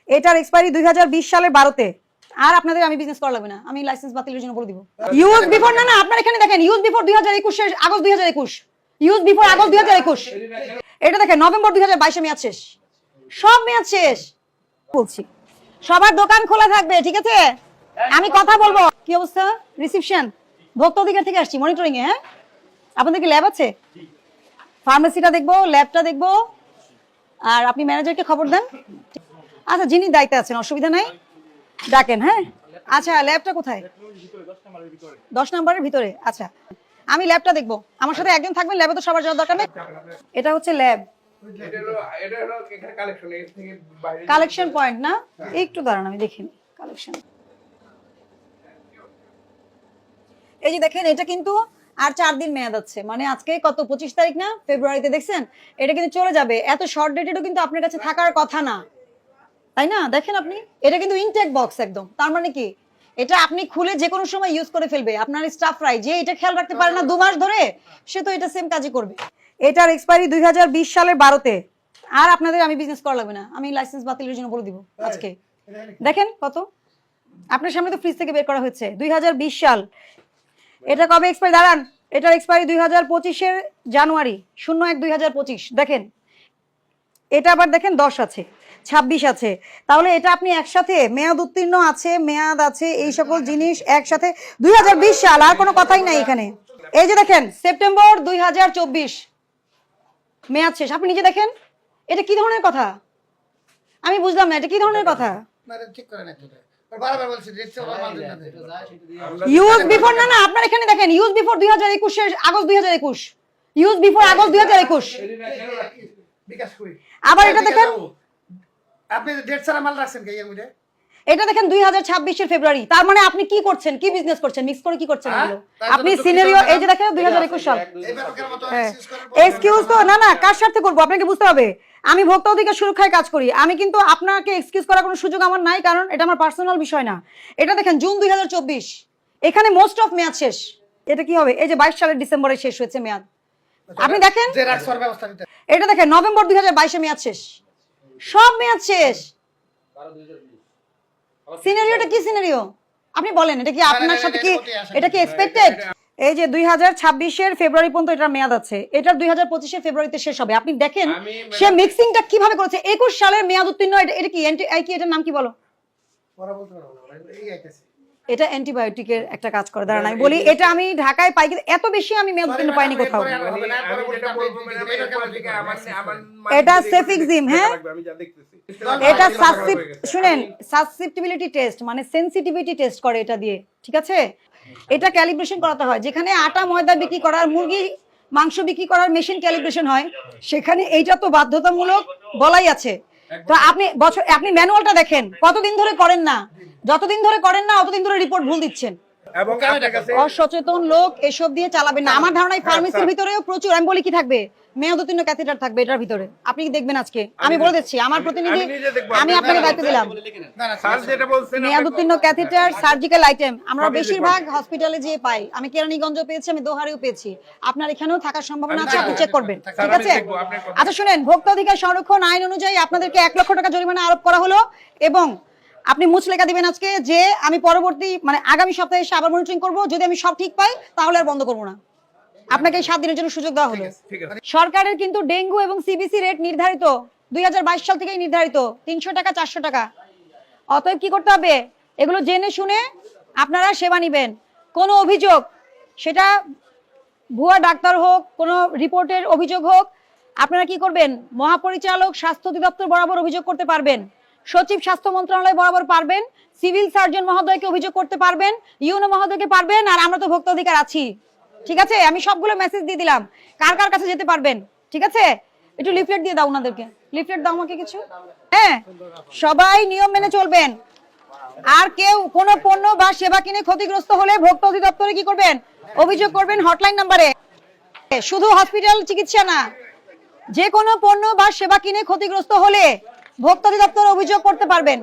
এটার এক্সপায়ারি 2020 সালের 12-তে। আর আপনাদের আমি বিজনেস করা লাগবে না, আমি লাইসেন্স বাতিলের জন্য বলে দিব। ইউজ বিফোর না আপনার এখানে দেখেন, ইউজ বিফোর 2021 এর আগস্ট 2021, ইউজ বিফোর আগস্ট 2021। এটা দেখেন নভেম্বর 2022 মেয়াদ শেষ, সব মেয়াদ শেষ। বলছি সবার দোকান খোলা থাকবে, ঠিক আছে? আমি কথা বলবো। কি অবস্থা? রিসিপশন ভোক্তা অধিকার থেকে আসছি, মনিটরিং এ। হ্যাঁ, আপনাদের কি ল্যাব আছে? ফার্মেসিটা দেখবো, ল্যাবটা দেখবো, আর আপনি ম্যানেজারকে খবর দেন। আচ্ছা, যিনি দায়িত্বে আছেন অসুবিধা নাই, ডাকেন। হ্যাঁ, আচ্ছা ল্যাবটা কোথায়? 10 নম্বরের ভিতরে। আচ্ছা, আমি ল্যাবটা দেখবো, আমার সাথে একজন থাকবেন, ল্যাবে তো সবার যাওয়ার দরকার নেই। এটা হচ্ছে ল্যাব, কালেকশন পয়েন্ট না? একটু দাঁড়ান, আমি দেখিনি কালেকশন। এই যে দেখেন, এটা কিন্তু আর 4 দিন মেয়াদ আছে, মানে আজকে কত 25 তারিখ না, ফেব্রুয়ারিতে দেখছেন এটা কিন্তু চলে যাবে। এত শর্ট ডেটেডও কিন্তু আপনার কাছে থাকার কথা না, তাই না? দেখেন আপনি, এটা কিন্তু ইনটেক বক্স একদম। তার মানে কি, এটা আপনি খুলে যে কোনো সময় ইউজ করে ফেলবে। আপনার স্টাফরাই যে এটা খেয়াল রাখতে পারে না 2 মাস ধরে, সে তো এটা সেম কাজই করবে। এটার এক্সপায়ারি 2020 সালের 12-তে। আর আপনাদের আমি বিজনেস করা লাগবে না, আমি লাইসেন্স বাতিলের জন্য বলে দিব আজকে। দেখেন কত, আপনার সামনে তো ফ্রিজ থেকে বের করা হয়েছে 2020 সাল। এটা কবে এক্সপায়ারি? দাঁড়ান, এটার এক্সপায়ারি 2025 এর জানুয়ারি 01/2025। দেখেন এটা আবার দেখেন 10 আছে, 26 আছে। তাহলে এটা আপনি একসাথে মেয়াদ উত্তীর্ণ আছে, মেয়াদ আছে, এই সকল জিনিস একসাথে 2020 সাল, আর কোনো কথাই নাই এখানে। এই যে দেখেন সেপ্টেম্বর 2024 মেয়াদ শেষ। আপনি নিজে দেখেন, এটা কি ধরনের কথা? আমি বুঝলাম না, এটা কি ধরনের কথা? ইউজ বিফোর না আপনার এখানে দেখেন, ইউজ বিফোর 2021 এর আগস্ট 2021, ইউজ বিফোর আগস্ট 2021। আবার এটা দেখেন, আপনি ডেট ছাড়া মাল রাখছেন কি এর মধ্যে? এটা দেখেন 2026 এর ফেব্রুয়ারি। তার মানে আপনি কি করছেন, কি বিজনেস করছেন, মিক্স করে কি করছেন এগুলো? আপনি সিনারিও, এই যে দেখেন 2021 সাল। এক্সকিউজ তো না, কার সাথে করব আপনাকে বুঝতে হবে। আমি ভোক্তা অধিকার সুরক্ষায় কাজ করি, আমি কিন্তু আপনাকে এক্সকিউজ করার কোনো সুযোগ আমার নাই, কারণ এটা আমার পার্সোনাল বিষয় না। এটা দেখেন জুন 2024, এখানে মোস্ট অফ মেয়াদ শেষ। এটা কি হবে? এই যে 22 সালের ডিসেম্বরে শেষ হয়েছে মেয়াদ। আপনি দেখেন এটা দেখেন নভেম্বর 2022 মেয়াদ শেষ, সব মেয়াদ শেষ। সিনারিওটা কি সিনারিও আপনি বলেন? এটা কি আপনার সাথে কি, এটা কি এক্সপেক্টেড? এই যে 2026 এর ফেব্রুয়ারি পর্যন্ত এটার মেয়াদ আছে, এটা 2025 এর ফেব্রুয়ারিতে শেষ হবে। আপনি দেখেন সে মিক্সিংটা কিভাবে করেছে। 21 সালের মেয়াদ উত্তীর্ণ। এটা কি এটার নাম কি বলো? এটা অ্যান্টিবায়োটিকের একটা কাজ করে। দাঁড়ান আমি বলি, এটা আমি ঢাকায় পাই, কিন্তু এত বেশি আমি মেয়াদ উত্তীর্ণ পাইনি কোথাও। এটা সেফিক্সিম। হ্যাঁ, এটা শুনেন, সাসসেপ্টিবিলিটি টেস্ট মানে সেনসিটিভিটি টেস্ট করে এটা দিয়ে, ঠিক আছে? এটা ক্যালিব্রেশন করাতে হয়। যেখানে আটা ময়দা বিক্রি করার, মুরগি মাংস বিক্রি করার মেশিন ক্যালিব্রেশন হয়, সেখানে এইটা তো বাধ্যতামূলক বলাই আছে। তো আপনি ম্যানুয়ালটা দেখেন, কতদিন ধরে করেন না, যতদিন ধরে করেন না অতদিন ধরে রিপোর্ট ভুল দিচ্ছেন। অসচেতন লোক এসব দিয়ে চালাবেন না। আমার ধারণা ফার্মেসির ভিতরেও প্রচুর, আমি বলি কি থাকবে, মেয়াদ উত্তীর্ণ ক্যাথেটার থাকবে এটার ভিতরে। আপনি দেখবেন আজকে, আমি বলে দিচ্ছি, আমার প্রতিনিধি, আমি আপনাকে দায়িত্ব দিলাম। মেয়াদ উত্তীর্ণ ক্যাথেটার, সার্জিক্যাল আইটেম আমরা বেশিরভাগ হসপিটালে যেয়ে পাই। আমি কেরানীগঞ্জ পেয়েছি, আমি দোহারেও পেয়েছি, আপনার এখানেও থাকার সম্ভাবনা আছে, আপনি চেক করবেন, ঠিক আছে? আচ্ছা শুনেন, ভোক্তা অধিকার সংরক্ষণ আইন অনুযায়ী আপনাদেরকে 1 লক্ষ টাকা জরিমানা আরোপ করা হলো, এবং আপনি মুচলেখা দিবেন আজকে যে আমি পরবর্তী মানে আগামী সপ্তাহে এসে আবার মনিটরিং করব। যদি আমি সব ঠিক পাই তাহলে আর বন্ধ করবো না। আপনাকে 7 দিনের জন্য সুযোগ দেওয়া হলো। সরকারের কিন্তু ডেঙ্গু এবং সিবিসি রেট নির্ধারিত 2022 সাল থেকেই নির্ধারিত 300 টাকা 400 টাকা। অতএব কি করতে হবে, এগুলো জেনে শুনে আপনারা সেবা নিবেন। কোনো অভিযোগ, সেটা ভুয়া ডাক্তার হোক, কোনো রিপোর্টের অভিযোগ হোক, আপনারা কি করবেন, মহাপরিচালক স্বাস্থ্য অধিদপ্তর বরাবর অভিযোগ করতে পারবেন, সচিব স্বাস্থ্য মন্ত্রণালয় বরাবর পারবেন, সিভিল সার্জন মহোদয়কে অভিযোগ করতে পারবেন, ইউনো মহোদয়কে পারবেন, আর আমরা তো ভোক্তা অধিকার আছি, ঠিক আছে? আমি সবগুলো মেসেজ দিয়ে দিলাম, কার কার কাছে যেতে পারবেন, ঠিক আছে? একটু লিফলেট দিয়ে দাও ওনাদেরকে, লিফলেট দাও আমাকে কিছু। হ্যাঁ, সবাই নিয়ম মেনে চলবেন। আর কেউ কোনো পণ্য বা সেবা কিনে ক্ষতিগ্রস্ত হলে ভোক্তা অধিদপ্তরে কি করবেন, অভিযোগ করবেন হটলাইন নাম্বারে। শুধু হসপিটাল চিকিৎসা না, যে কোনো পণ্য বা সেবা কিনে ক্ষতিগ্রস্ত হলে ভোক্তা অধিদপ্তরে অভিযোগ করতে পারবেন।